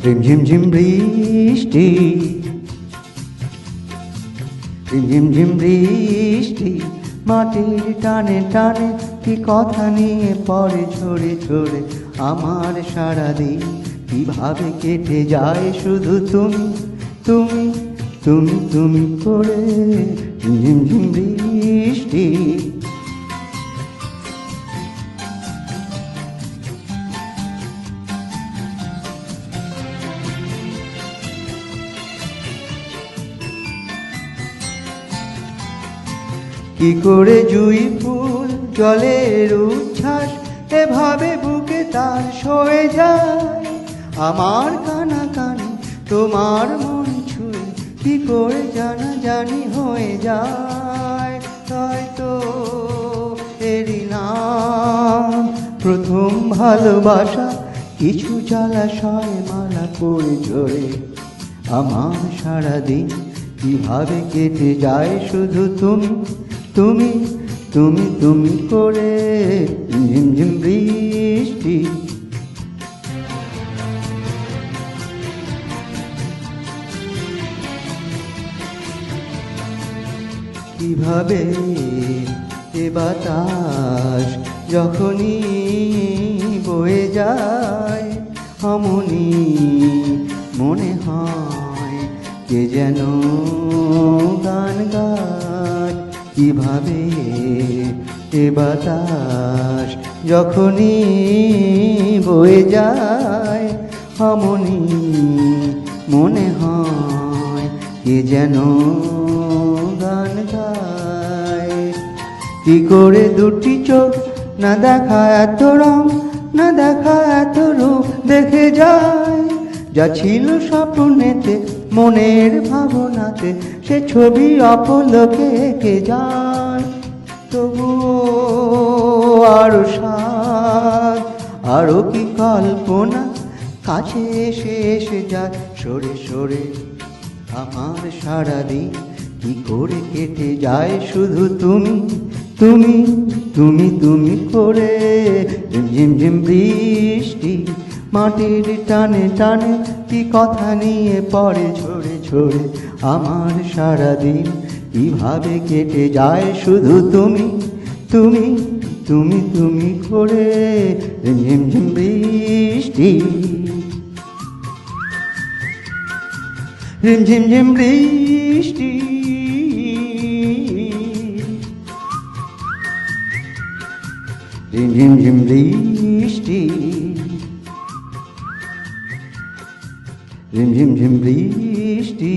রিমঝিম ঝিম বৃষ্টি, রিমঝিম ঝিম বৃষ্টি, মাটির টানে টানে কি কথা নিয়ে পড়ে ঝরে ঝরে আমার সারাদিন কিভাবে কেটে যায় শুধু তুমি তুমি তুমি তুমি করে। ঝিম ঝিম বৃষ্টি, কি করে জুই ফুল জলের উচ্ছ্বাস এভাবে বুকে তার সয়ে যায়, আমার কানা কানে তোমার মন ছুঁয়ে কি করে জানা জানি হয়ে যায়। হয়তো এরই নাম প্রথম ভালোবাসা, কিছু জলাশয় মালা করে ঝরে আমার সারাদিন কিভাবে কেটে যায় শুধু তুমি তুমি তুমি তুমি করে। ঝিমঝিম বৃষ্টি, কিভাবে এ বাতাস যখনই বয়ে যায় অমনি মনে হয় কে যেন গান গায়। কিভাবে এ বাতাস যখনই বয়ে যায় অমনি মনে হয় কে যেন গান গায়। কি করে দুটি চোখ না দেখা এত রং, না দেখা এত রূপ দেখে যায়, যা ছিল স্বপ্নেতে মনের ভাবনাতে সে ছবি অপলকে এঁকে যায়। তবুও আরো স্বাদ, আরো কি কল্পনা কাছে এসে এসে যায় সরে সরে আমার সারাদিন কি করে কেটে যায় শুধু তুমি তুমি তুমি তুমি করে। ঝিম ঝিম বৃষ্টি, মাটির টানে টানে কি কথা নিয়ে পড়ে ঝরে ঝরে আমার সারাদিন কিভাবে কেটে যায় শুধু তুমি তুমি তুমি তুমি করে। ঝিম ঝিম বৃষ্টি, ঝিম ঝিম বৃষ্টি, ঝিম ঝিম বৃষ্টি, ঝিম ঝিম বৃষ্টি।